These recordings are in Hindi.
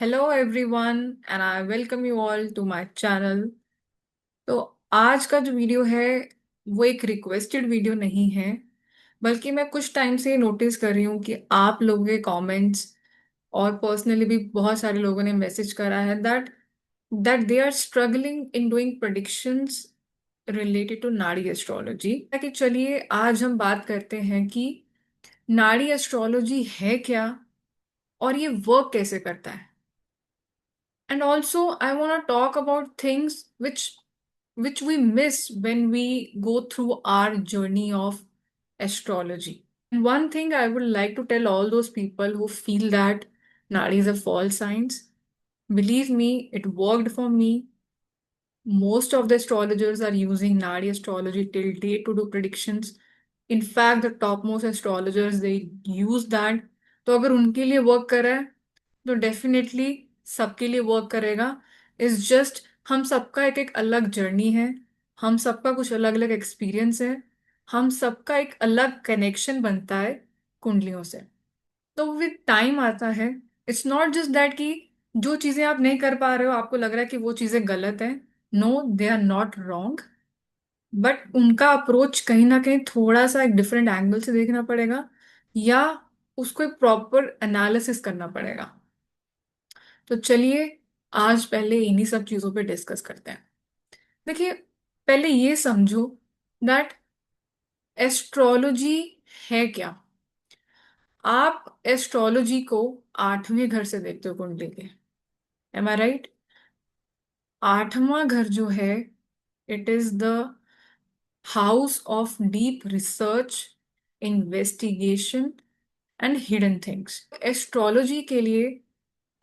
Hello everyone and I welcome you all to my channel. तो आज का जो वीडियो है वो एक रिक्वेस्टेड वीडियो नहीं है, बल्कि मैं कुछ टाइम से नोटिस कर रही हूँ कि आप लोगों के कमेंट्स और पर्सनली भी बहुत सारे लोगों ने मैसेज करा है that that they are struggling in doing predictions related to nadi astrology. कि चलिए आज हम बात करते हैं कि नाड़ी एस्ट्रोलॉजी है क्या और ये वर्क कैसे करता है। And also, I want to talk about things which we miss when we go through our journey of astrology. And one thing I would like to tell all those people who feel that Nadi is a false science, believe me, it worked for me. Most of the astrologers are using Nadi astrology till date to do predictions. In fact, the topmost astrologers they use that. तो अगर उनके लिए वर्क कर रहा है तो डेफिनेटली सबके लिए वर्क करेगा। इज जस्ट हम सबका एक एक अलग जर्नी है, हम सबका कुछ अलग अलग एक्सपीरियंस है, हम सबका एक अलग कनेक्शन बनता है कुंडलियों से। तो विद टाइम आता है, इट्स नॉट जस्ट दैट कि जो चीजें आप नहीं कर पा रहे हो आपको लग रहा है कि वो चीजें गलत है। No, they are not wrong, but उनका अप्रोच कहीं ना कहीं थोड़ा सा एक डिफरेंट एंगल से देखना पड़ेगा, या उसको एक प्रॉपर एनालिसिस करना पड़ेगा। तो चलिए आज पहले इन्हीं सब चीजों पे डिस्कस करते हैं। देखिए, पहले ये समझो दैट एस्ट्रोलॉजी है क्या। आप एस्ट्रोलॉजी को आठवें घर से देखते हो कुंडली के, एम आई राइट? आठवां घर जो है, it is the house of deep research, investigation and hidden things. Astrology के लिए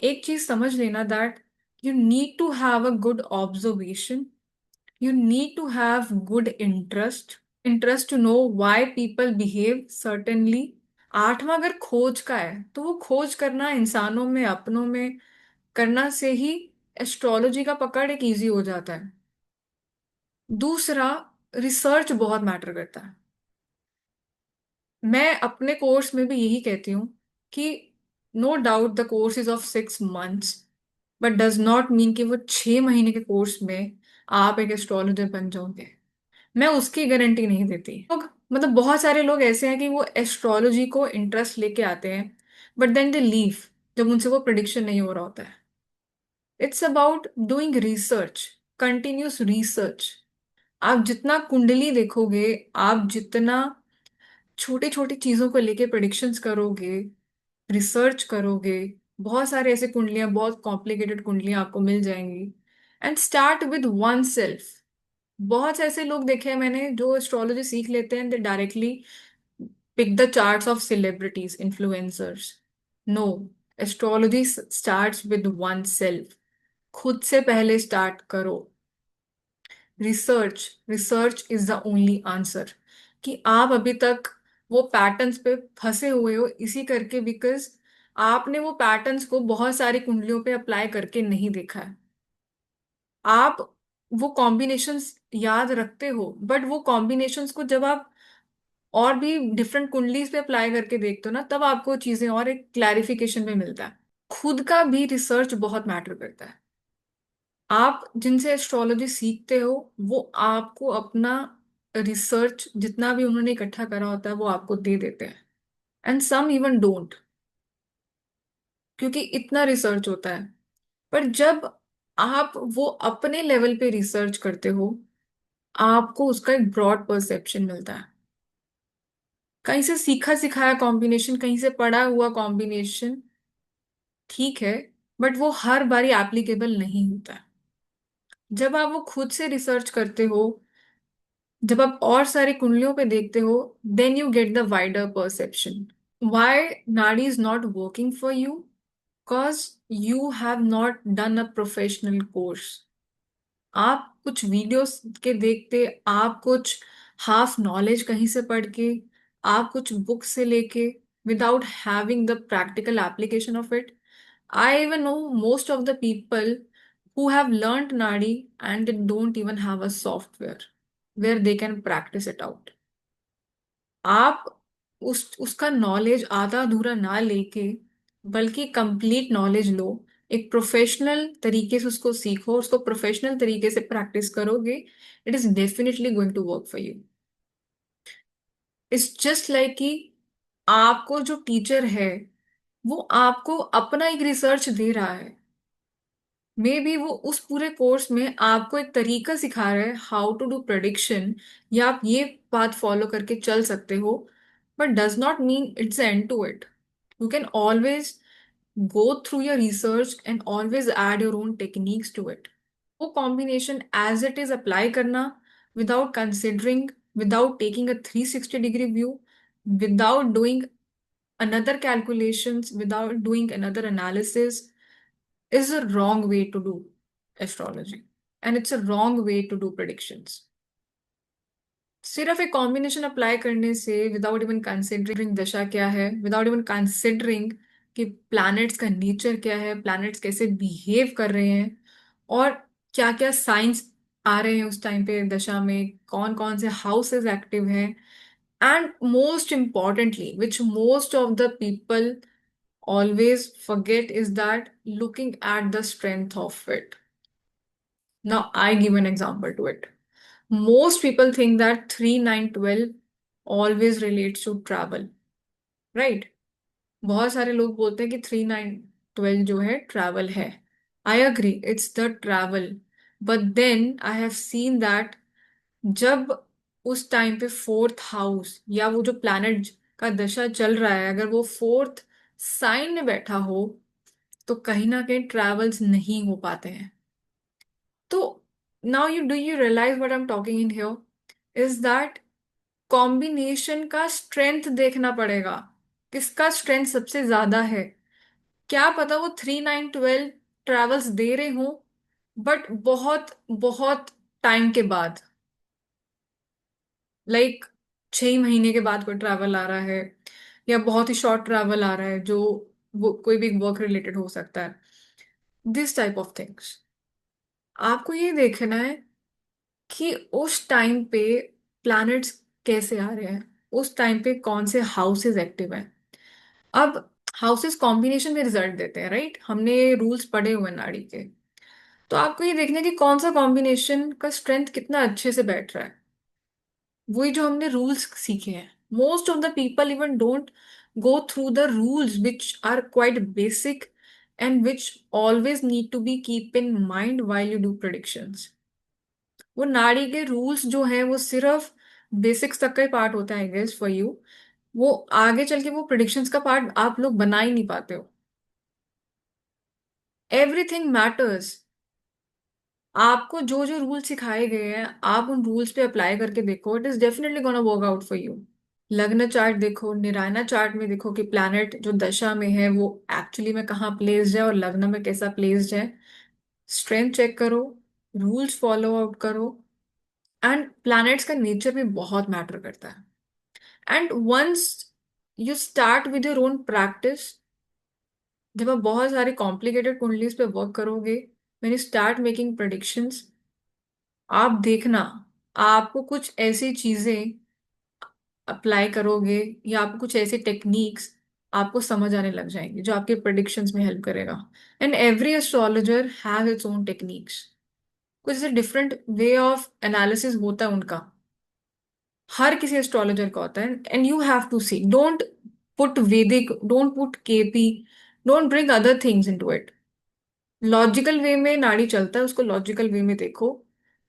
एक चीज समझ लेना that you need to have a good observation, you need to have good interest to know why people behave certainly। आठवां अगर खोज का है तो वो खोज करना इंसानों में, अपनों में करना से ही एस्ट्रोलॉजी का पकड़ एक इजी हो जाता है। दूसरा, रिसर्च बहुत मैटर करता है। मैं अपने कोर्स में भी यही कहती हूँ कि no doubt the course is of 6 months, but does not mean कि वो 6 महीने के कोर्स में आप एक एस्ट्रोलॉजर बन जाओगे। मैं उसकी गारंटी नहीं देती। लोग मतलब बहुत सारे लोग ऐसे हैं कि वो एस्ट्रोलॉजी को इंटरेस्ट लेके आते हैं, बट देन दे लीव जब उनसे वो प्रिडिक्शन नहीं हो रहा होता है। It's about doing research, continuous research. आप जितना कुंडली देखोगे, आप जितना छोटी छोटी चीजों को लेके प्रिडिक्शंस करोगे, रिसर्च करोगे, बहुत सारे ऐसे कुंडलियां, बहुत कॉम्प्लिकेटेड कुंडलियां आपको मिल जाएंगी। And start with one self. बहुत से ऐसे लोग देखे हैं मैंने जो एस्ट्रोलॉजी सीख लेते हैं, they directly pick the charts of celebrities, influencers. No, astrology starts with oneself. खुद से पहले स्टार्ट करो। Research, research is the only answer. कि आप अभी तक वो पैटर्न्स पे फंसे हुए हो इसी करके, बिकॉज आपने वो पैटर्न्स को बहुत सारी कुंडलियों पे अप्लाई करके नहीं देखा है। आप वो कॉम्बिनेशंस याद रखते हो, बट वो कॉम्बिनेशंस को जब आप और भी डिफरेंट कुंडलीज पे अप्लाई करके देखते हो ना, तब आपको चीजें और एक क्लैरिफिकेशन में मिलता है। खुद का भी रिसर्च बहुत मैटर करता है। आप जिनसे एस्ट्रोलॉजी सीखते हो वो आपको अपना रिसर्च जितना भी उन्होंने इकट्ठा करा होता है वो आपको दे देते हैं। एंड सम इवन डोंट, क्योंकि इतना रिसर्च होता है। पर जब आप वो अपने लेवल पे रिसर्च करते हो, आपको उसका एक ब्रॉड परसेप्शन मिलता है। कहीं से सीखा सिखाया कॉम्बिनेशन, कहीं से पढ़ा हुआ कॉम्बिनेशन ठीक है, बट वो हर बारी एप्लीकेबल नहीं होता है। जब आप वो खुद से रिसर्च करते हो, जब आप और सारी कुंडलियों पे देखते हो, then you get the wider perception. Why nadi is not working for you? Because you have not done a professional course. आप कुछ वीडियोस के देखते, आप कुछ हाफ नॉलेज कहीं से पढ़ के, आप कुछ बुक से लेके, without having the practical application of it. I even know most of the people who have learned nadi and they don't even have a software where they can practice it out। आप उसका नॉलेज आधा अधूरा ना लेके, बल्कि कंप्लीट नॉलेज लो, एक प्रोफेशनल तरीके से उसको सीखो, उसको प्रोफेशनल तरीके से प्रैक्टिस करोगे, it is definitely going to work for you. It's just like कि आपको जो टीचर है वो आपको अपना एक रिसर्च दे रहा है, मे बी वो उस पूरे कोर्स में आपको एक तरीका सिखा रहा है हाउ टू डू प्रेडिक्शन, या आप ये बात फॉलो करके चल सकते हो, but does not mean it's end to it. You can always go through your research and always add your own techniques to it. वो combination as it is apply करना, without considering, without taking a 360 degree view, without doing another calculations, without doing another analysis, is a wrong way to do astrology, and it's a wrong way to do predictions. सिर्फ एक कॉम्बिनेशन अप्लाई करने से, विदाउट इवन कंसिडरिंग दशा क्या है, विदाउट इवन कंसिडरिंग कि प्लैनेट्स का नेचर क्या है, प्लैनेट्स कैसे बिहेव कर रहे हैं, और क्या क्या साइंस आ रहे हैं उस टाइम पे दशा में, कौन कौन से हाउसेस एक्टिव हैं, and most importantly which most of the people always forget is that looking at the strength of it. Now, I give an example to it. Most people think that 3, 9, 12 always relates to travel, right? बहुत सारे लोग बोलते हैं कि 3, 9, 12 जो है ट्रैवल है। I agree it's the travel, but then I have seen that जब उस टाइम पे फोर्थ हाउस या वो जो प्लैनेट का दशा चल रहा है, अगर वो फोर्थ साइन में बैठा हो, तो कहीं ना कहीं ट्रैवल्स नहीं हो पाते हैं। तो now you realize what I am talking in here is that combination का स्ट्रेंथ देखना पड़ेगा, किसका स्ट्रेंथ सबसे ज्यादा है। क्या पता वो 3, 9, 12 ट्रैवल्स दे रहे हो, बट बहुत बहुत टाइम के बाद, लाइक 6 महीने के बाद कोई ट्रैवल आ रहा है, या बहुत ही शॉर्ट ट्रैवल आ रहा है जो वो कोई भी वर्क रिलेटेड हो सकता है, दिस टाइप ऑफ थिंग्स। आपको ये देखना है कि उस टाइम पे प्लैनेट्स कैसे आ रहे हैं, उस टाइम पे कौन से हाउसेस एक्टिव हैं। अब हाउसेस कॉम्बिनेशन में रिजल्ट देते हैं, राइट? हमने रूल्स पढ़े हुए हैं नाड़ी के। तो आपको ये देखना है कि कौन सा कॉम्बिनेशन का स्ट्रेंथ कितना अच्छे से बैठ रहा है, वही जो हमने रूल्स सीखे हैं। Most of the people even don't go through the rules which are quite basic and which always need to be keep in mind while you do predictions। वो नाड़ी के रूल्स जो हैं वो सिर्फ बेसिक्स तक का ही पार्ट होता है, आई गेस फॉर यू। वो आगे चल के वो प्रिडिक्शंस का पार्ट आप लोग बना ही नहीं पाते हो। Everything matters. आपको जो जो रूल सिखाए गए हैं, आप उन रूल्स पे अप्लाई करके देखो, it is definitely gonna work out for you. लग्न चार्ट देखो, निरायना चार्ट में देखो कि प्लैनेट जो दशा में है वो एक्चुअली में कहाँ प्लेस्ड है और लग्न में कैसा प्लेस्ड है। स्ट्रेंथ चेक करो, रूल्स फॉलो आउट करो, एंड प्लैनेट्स का नेचर भी बहुत मैटर करता है। And once you start with your own practice, जब आप बहुत सारे कॉम्प्लिकेटेड कुंडलीज पे वर्क करोगे, when you start making predictions, आप देखना आपको कुछ ऐसी चीजें अप्लाई करोगे, या आपको कुछ ऐसी टेक्निक्स आपको समझ आने लग जाएंगी जो आपके प्रेडिक्शंस में हेल्प करेगा। And every astrologer has its own techniques. कुछ ऐसे डिफरेंट वे ऑफ एनालिसिस होता है उनका, हर किसी एस्ट्रोलॉजर का होता है। And you have to see, don't put Vedic, don't put KP, don't bring other things into it. Logical way में नाड़ी चलता है, उसको लॉजिकल वे में देखो।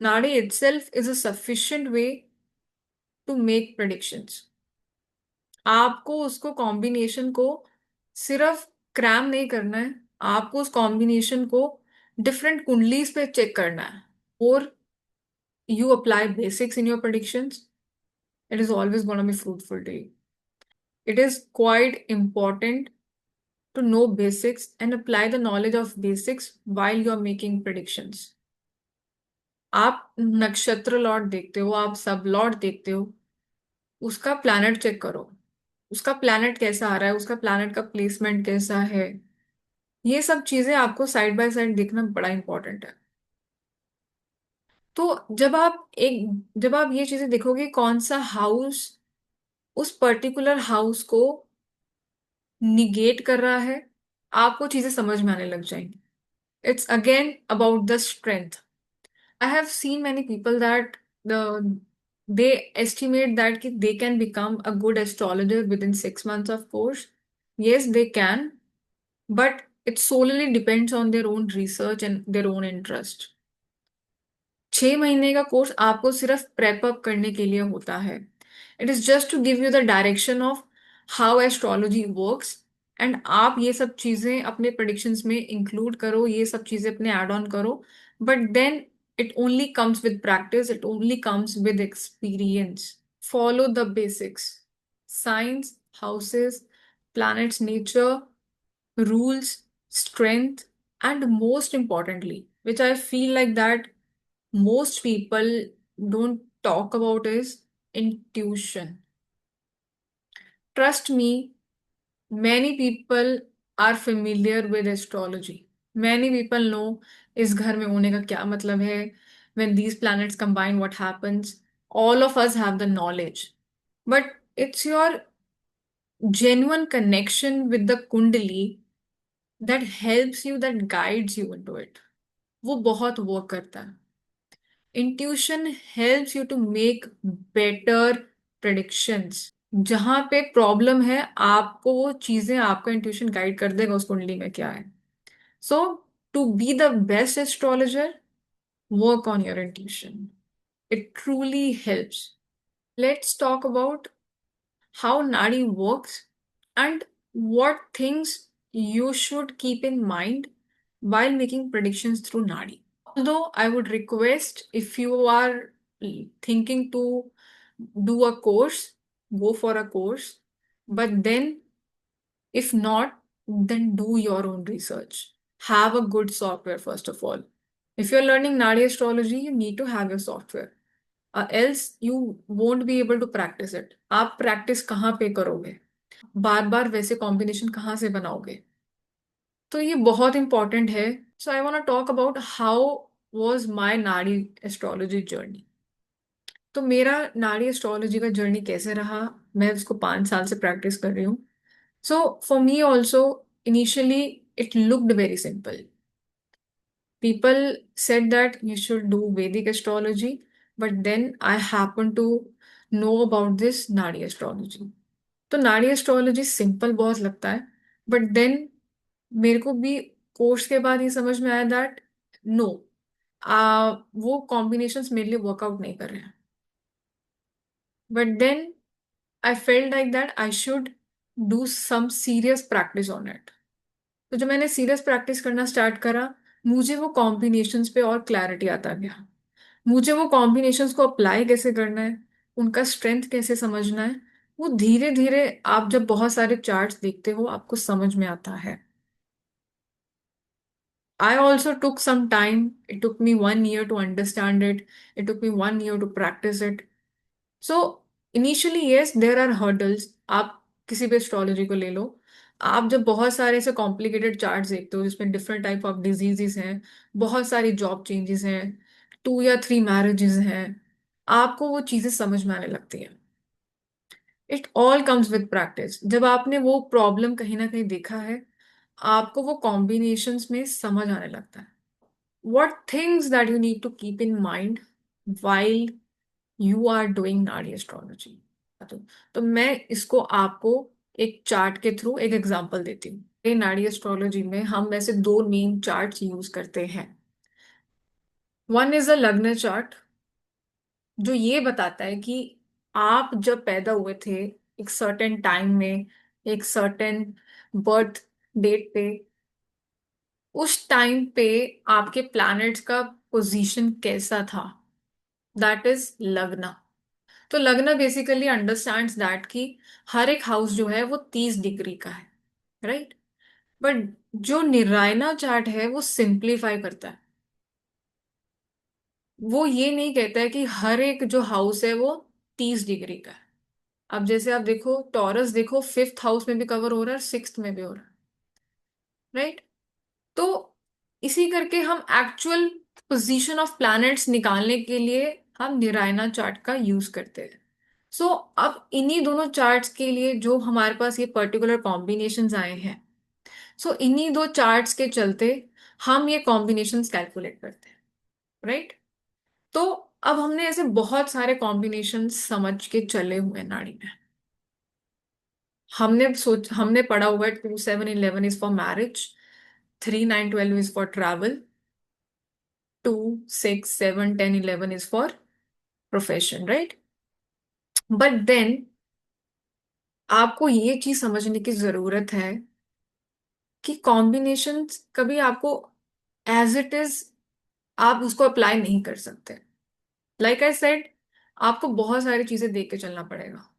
Nadi itself is a sufficient way to make predictions. आपको उसको कॉम्बिनेशन को सिर्फ क्रैम नहीं करना है, आपको उस कॉम्बिनेशन को डिफरेंट कुंडलीज पे चेक करना है। और you apply basics in your predictions, it is always going to be fruitful to you. It is quite important to know basics and apply the knowledge of basics while you are making predictions. आप नक्षत्र लॉट देखते हो, आप सब लॉट देखते हो, उसका प्लैनेट चेक करो, उसका प्लैनेट कैसा आ रहा है, उसका प्लैनेट का प्लेसमेंट कैसा है। ये सब चीजें आपको साइड बाय साइड देखना बड़ा इंपॉर्टेंट है। तो जब आप ये चीजें देखोगे कौन सा हाउस उस पर्टिकुलर हाउस को निगेट कर रहा है, आपको चीजें समझ में आने लग जाएंगी। It's again about the strength. I have seen many people that they estimate that they can become a good astrologer within 6 months of course. Yes, they can, but it solely depends on their own research and their own interest. 6 महीने का कोर्स आपको सिर्फ प्रेप अप करने के लिए होता है. It is just to give you the direction of how astrology works. And आप ये सब चीजें अपने प्रेडिक्शंस में इंक्लूड करो, ये सब चीजें अपने ऐड ऑन करो. But then it only comes with practice, it only comes with experience. Follow the basics: signs, houses, planets, nature, rules, strength, and most importantly, which I feel like that most people don't talk about, is intuition. Trust me, many people are familiar with astrology. Many people know इस घर में होने का क्या मतलब है. When these planets combine, what happens? All of us have the knowledge. But it's your genuine connection with the Kundali that helps you, that guides you into it. वो बहुत वर्क करता है. Intuition helps you to make better predictions. जहां पे प्रॉब्लम है आपको वो चीजें, आपका इंट्यूशन गाइड कर देगा उस कुंडली में क्या है. So to be the best astrologer, work on your intuition. It truly helps. Let's talk about how Nadi works and what things you should keep in mind while making predictions through Nadi. Although I would request, if you are thinking to do a course, go for a course. But then, if not, then do your own research. Have a good software, first of all. If you're learning Nadi astrology, you need to have your software. Else you won't be able to practice it. आप प्रैक्टिस कहाँ पे करोगे, बार बार वैसे कॉम्बिनेशन कहाँ से बनाओगे. तो ये बहुत इंपॉर्टेंट है. So I want talk about how was my nadi astrology journey. तो मेरा नाड़ी एस्ट्रोलॉजी का जर्नी कैसे रहा, मैं इसको 5 साल से प्रैक्टिस कर रही हूँ. So for me also, initially it looked very simple. People said that you should do Vedic astrology, but then I happened to know about this Nadi astrology. तो नाड़ी एस्ट्रोलॉजी सिंपल बहुत लगता है, बट देन मेरे को भी कोर्स के बाद ये समझ में आया दैट नो, वो कॉम्बिनेशंस मेरे लिए वर्कआउट नहीं कर रहे हैं. But then I felt like that I should do some serious practice on it. तो जब मैंने सीरियस प्रैक्टिस करना स्टार्ट करा, मुझे वो कॉम्बिनेशंस पे और क्लैरिटी आता गया. मुझे वो कॉम्बिनेशंस को अप्लाई कैसे करना है, उनका स्ट्रेंथ कैसे समझना है, वो धीरे धीरे आप जब बहुत सारे चार्ट्स देखते हो आपको समझ में आता है. I also took some time. It took me 1 year to understand it. It took me 1 year to practice it. So initially, yes, there are hurdles. आप किसी भी एस्ट्रोलॉजी को ले लो, आप जब बहुत सारे ऐसे कॉम्प्लिकेटेड चार्ट्स देखते हो जिसमें डिफरेंट टाइप ऑफ डिजीजेस हैं, बहुत सारी जॉब चेंजेस हैं, 2 या 3 मैरिजेस हैं, आपको वो चीजें समझ में आने लगती हैं. It all comes with practice. जब आपने वो प्रॉब्लम कहीं ना कहीं देखा है, आपको वो कॉम्बिनेशंस में समझ आने लगता है. What things that you need to keep in mind while you are doing नाड़ी एस्ट्रोलॉजी. तो, तो मैं इसको आपको एक चार्ट के थ्रू एक एग्जांपल देती हूँ. ये नाड़ी एस्ट्रोलॉजी में हम वैसे 2 मेन चार्ट्स यूज करते हैं. वन इज अ लग्न चार्ट, जो ये बताता है कि आप जब पैदा हुए थे एक सर्टेन टाइम में, एक सर्टेन बर्थ डेट पे, उस टाइम पे आपके प्लैनेट्स का पोजीशन कैसा था. दैट इज लग्न. तो लग्न बेसिकली अंडरस्टैंड्स दैट कि हर एक हाउस जो है वो 30 डिग्री का है, राइट. बट जो निरायना चार्ट है वो सिंप्लीफाई करता है. वो ये नहीं कहता है कि हर एक जो हाउस है वो 30 डिग्री का है. अब जैसे आप देखो टॉरस, देखो 5th हाउस में भी कवर हो रहा है, 6th में भी हो रहा है, राइट. तो इसी करके हम एक्चुअल पोजीशन ऑफ प्लैनेट्स निकालने के लिए हम निरायना चार्ट का यूज करते हैं. सो अब इन्हीं दोनों चार्ट्स के लिए जो हमारे पास ये पर्टिकुलर कॉम्बिनेशंस आए हैं, सो इन्हीं दो चार्ट्स के चलते हम ये कॉम्बिनेशंस कैलकुलेट करते हैं, राइट? तो अब हमने ऐसे बहुत सारे कॉम्बिनेशंस समझ के चले हुए हैं नाड़ी में। हमने पढ़ा हुआ है 2 7 11 is for marriage, 3 9 12 is for travel, 2 6 7 10 11 is for profession, right? But then आपको ये चीज समझने की जरूरत है कि कॉम्बिनेशन कभी आपको एज इट इज आप उसको अप्लाई नहीं कर सकते। लाइक आई सेड, आपको बहुत सारी चीजें देख के चलना पड़ेगा।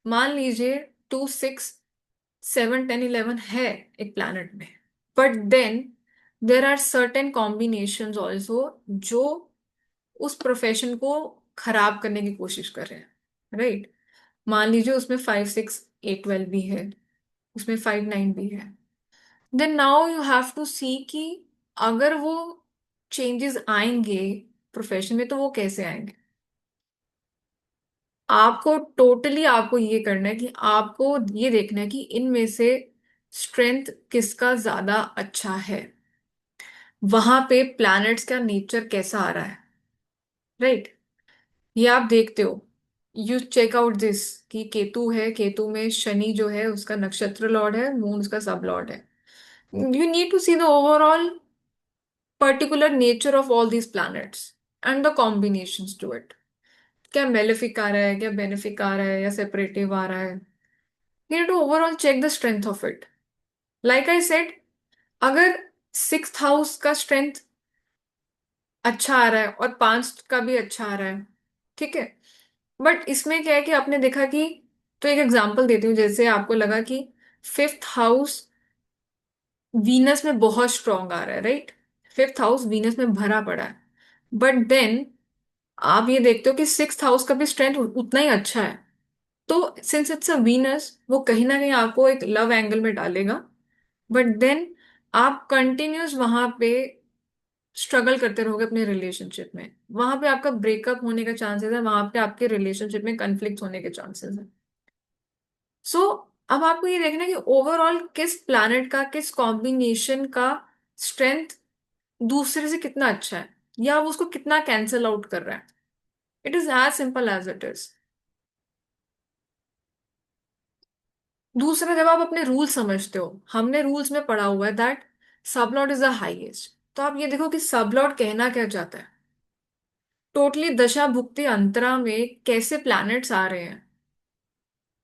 मान लीजिए 2 6 7 10 11 है एक प्लैनेट में, but then there are certain combinations also जो उस प्रोफेशन को खराब करने की कोशिश कर रहे हैं, राइट? मान लीजिए उसमें 5 6 8 12 भी है, उसमें 5 9 भी है। Then now you have to see कि अगर वो चेंजेस आएंगे प्रोफेशन में तो वो कैसे आएंगे। आपको टोटली आपको ये करना है कि आपको ये देखना है कि इनमें से स्ट्रेंथ किसका ज्यादा अच्छा है, वहां पे प्लैनेट्स का नेचर कैसा आ रहा है, राइट? ये आप देखते हो, यू चेक आउट दिस कि केतु है, केतु में शनि जो है उसका नक्षत्र लॉर्ड है, मून उसका सब लॉर्ड है। You need to see the overall particular nature of all these planets and the combinations to it. क्या मेलेफिक आ रहा है, क्या बेनिफिक आ रहा है, या सेपरेटिव आ रहा है। You need to overall check the strength of it. Like I said, अगर 6th हाउस का स्ट्रेंथ अच्छा आ रहा है और 5 का भी अच्छा आ रहा है, ठीक है। बट इसमें क्या है कि आपने देखा कि, तो एक एग्जांपल देती हूँ, जैसे आपको लगा कि 5th हाउस वीनस में बहुत स्ट्रांग आ रहा है, राइट? 5th हाउस वीनस में भरा पड़ा है, बट देन आप ये देखते हो कि 6th हाउस का भी स्ट्रेंथ उतना ही अच्छा है। तो सिंस इट्स अ वीनस, वो कहीं ना कहीं आपको एक लव एंगल में डालेगा, बट देन आप कंटिन्यूस वहां पे स्ट्रगल करते रहोगे अपने रिलेशनशिप में। वहां पे आपका ब्रेकअप होने का चांसेस है, वहां पे आपके रिलेशनशिप में कन्फ्लिक्ट होने के चांसेस है। सो अब आपको ये देखना है कि ओवरऑल किस प्लैनेट का, किस कॉम्बिनेशन का स्ट्रेंथ दूसरे से कितना अच्छा है, या वो उसको कितना कैंसल आउट कर रहा है। It is as simple as it is. दूसरा, जब आप अपने रूल समझते हो, हमने रूल्स में पढ़ा हुआ है दैट सबलॉट इज द हाईएस्ट। तो आप ये देखो कि सबलॉट कहना क्या चाहता है। टोटली दशा भुक्ति अंतरा में कैसे प्लैनेट्स आ रहे हैं,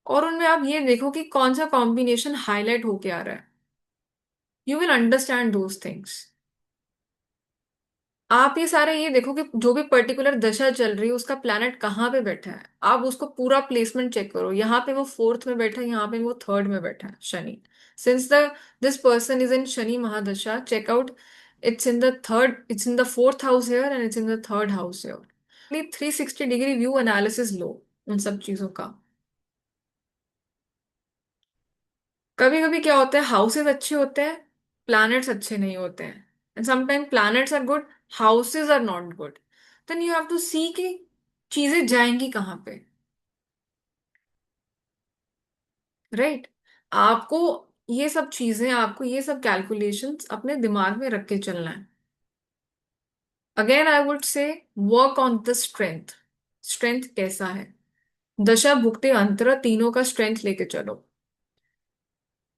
और उनमें आप ये देखो कि कौन सा कॉम्बिनेशन हाईलाइट होके आ रहा है। You will understand those things. आप ये सारे ये देखो कि जो भी पर्टिकुलर दशा चल रही है उसका प्लैनेट कहाँ पे बैठा है, आप उसको पूरा प्लेसमेंट चेक करो। यहाँ पे वो 4th में बैठा है, यहाँ पे वो 3rd में बैठा है Shani. Since the this person is in Shani महादशा, check out, it's in the 4th house here and it's in the 3rd house here. 360 degree view analysis लो उन सब चीजों का। कभी कभी क्या होता है, हाउसेस अच्छे होते हैं, प्लैनेट्स अच्छे नहीं होते हैं, and sometime planets are good, houses are not good. Then you have to see कि चीजें जाएंगी कहाँ पे, राइट? आपको ये सब चीजें, आपको ये सब कैलकुलेशंस अपने दिमाग में रख के चलना है। Again I would say, work on the strength. Strength कैसा है, दशा भुक्ति अंतर तीनों का स्ट्रेंथ लेके चलो।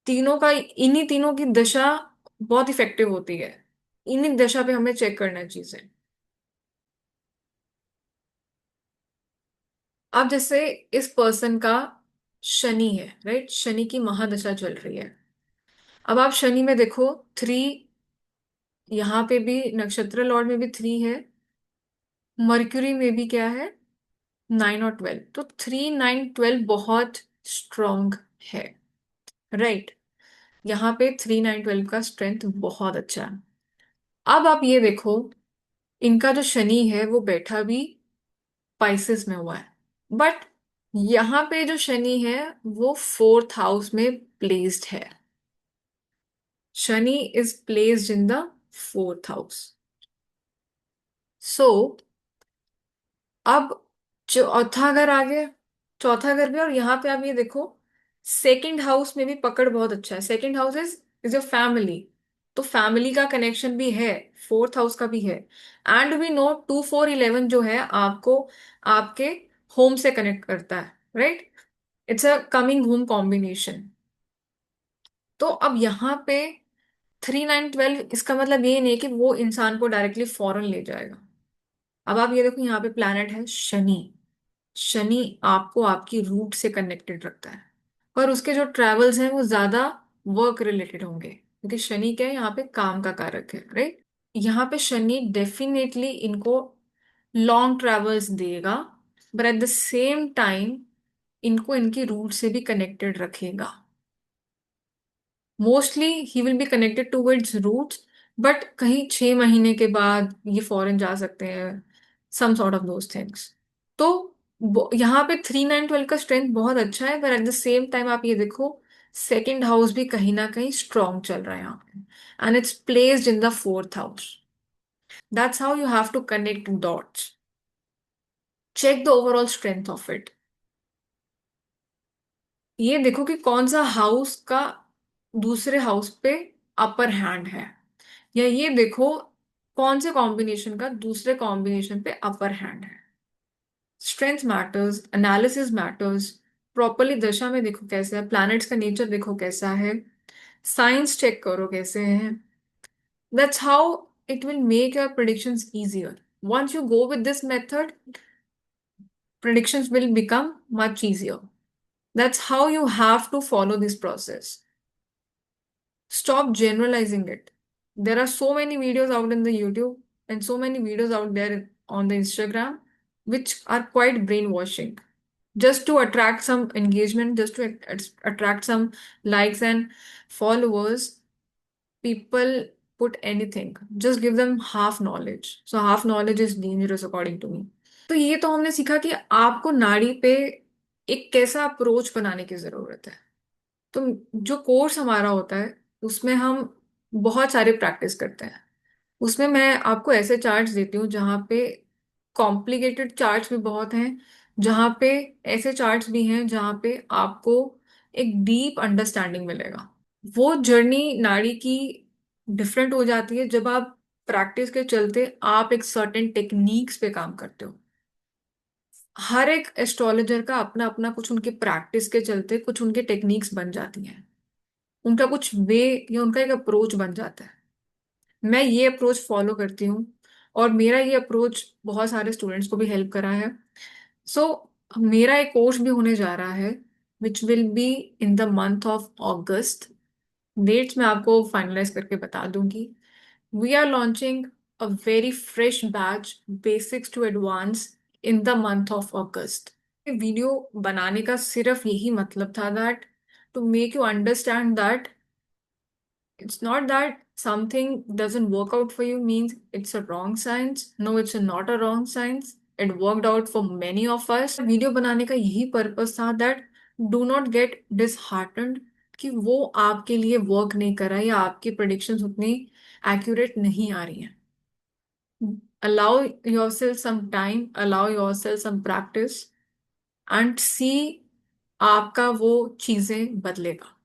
तीनों का, इन्हीं तीनों की दशा बहुत इफेक्टिव होती है। इन्हीं दशा पे हमें चेक करना है चीजें। अब जैसे इस पर्सन का शनि है, राइट? शनि की महादशा चल रही है। अब आप शनि में देखो 3, यहाँ पे भी नक्षत्र लॉर्ड में भी 3 है, मर्क्यूरी में भी क्या है, 9 और 12। तो 3 9 12 बहुत स्ट्रोंग है, राइट? यहाँ पे 3 9 12 का स्ट्रेंथ बहुत अच्छा है। अब आप ये देखो, इनका जो शनि है वो बैठा भी पाइसेस में हुआ है, बट यहाँ पे जो शनि है वो 4th हाउस में प्लेस्ड है। Shani is placed in the 4th house. So अब चौथा घर आ गया, चौथा घर भी। और यहाँ पे आप ये देखो, 2nd हाउस में भी पकड़ बहुत अच्छा है। 2nd house is your family, तो फैमिली का कनेक्शन भी है, फोर्थ हाउस का भी है। एंड वी नो 2 4 11 जो है आपको आपके होम से कनेक्ट करता है, right? It's a coming home combination. तो अब यहाँ पे 3 9 12 इसका मतलब ये नहीं कि वो इंसान को डायरेक्टली फॉरेन ले जाएगा। अब आप ये देखो, यहाँ पे प्लैनेट है शनि। शनि आपको आपकी रूट से कनेक्टेड रखता है, पर उसके जो ट्रेवल्स हैं वो ज्यादा वर्क रिलेटेड होंगे, क्योंकि शनि क्या है, यहाँ पे काम का कारक है, राइट? यहाँ पे शनि डेफिनेटली इनको लॉन्ग ट्रेवल्स देगा, but at the same time इनको इनकी रूट से भी कनेक्टेड रखेगा। Mostly he will be connected towards roots, but कहीं 6 महीने के बाद ये फॉरेन जा सकते हैं, some sort of those things. तो यहाँ पे 3 9 12 का स्ट्रेंथ बहुत अच्छा है, पर एट द सेम टाइम आप ये देखो, सेकेंड हाउस भी कहीं ना कहीं स्ट्रांग चल रहा है यहाँ पे, and it's placed in the fourth house. That's how you have to connect dots, check the overall strength of it. ये देखो कि कौन सा हाउस का दूसरे हाउस पे अपर हैंड है, या ये देखो कौन से कॉम्बिनेशन का दूसरे कॉम्बिनेशन पे अपर हैंड है। Strength matters, analysis matters. Properly दशा में देखो कैसा है, प्लैनेट्स का नेचर देखो कैसा है, साइंस चेक करो कैसे हैं। That's how it will make your predictions easier. once you go with this method, predictions will become much easier. That's how you have to follow this process. Stop generalizing it. There are so many videos out in the YouTube and so many videos out there on the Instagram which are quite brainwashing. Just to attract some engagement, just to attract some likes and followers, people put anything. Just give them half knowledge. So half knowledge is dangerous according to me. तो ये तो हमने सीखा कि आपको नाड़ी पे एक कैसा अप्रोच बनाने की जरूरत है। तो जो कोर्स हमारा होता है उसमें हम बहुत सारे प्रैक्टिस करते हैं। उसमें मैं आपको ऐसे चार्ट्स देती हूँ जहाँ पे कॉम्प्लिकेटेड चार्ट्स भी बहुत हैं, जहाँ पे ऐसे चार्ट्स भी हैं जहाँ पे आपको एक डीप अंडरस्टैंडिंग मिलेगा। वो जर्नी नाड़ी की डिफरेंट हो जाती है जब आप प्रैक्टिस के चलते आप एक सर्टेन टेक्निक्स पे काम करते हो। हर एक एस्ट्रोलॉजर का अपना अपना कुछ उनके प्रैक्टिस के चलते कुछ उनके टेक्निक्स बन जाती हैं, उनका कुछ वे या उनका एक अप्रोच बन जाता है। मैं ये अप्रोच फॉलो करती हूँ, और मेरा ये अप्रोच बहुत सारे स्टूडेंट्स को भी हेल्प करा है। सो मेरा एक कोर्स भी होने जा रहा है which will be in the month of August. Dates मैं आपको फाइनलाइज करके बता दूंगी। We are launching a very fresh batch, basics to advance, in the month of August. Video बनाने का सिर्फ यही मतलब था, that to make you understand that it's not that something doesn't work out for you means it's a wrong science. No, it's not a wrong science. It worked out for many of us. Video बनाने का यही पर्पस था, that do not gate disheartened कि वो आपके लिए वर्क नहीं कर रहा है या आपकी प्रेडिक्शंस उतनी एक्यूरेट नहीं आ रही हैं। Allow yourself some time, allow yourself some practice, and see आपका वो चीजें बदलेगा।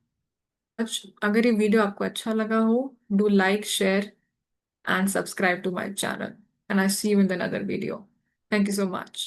अगर ये वीडियो आपको अच्छा लगा हो, do like, share and subscribe to my channel. And I see you in another video. Thank you so much.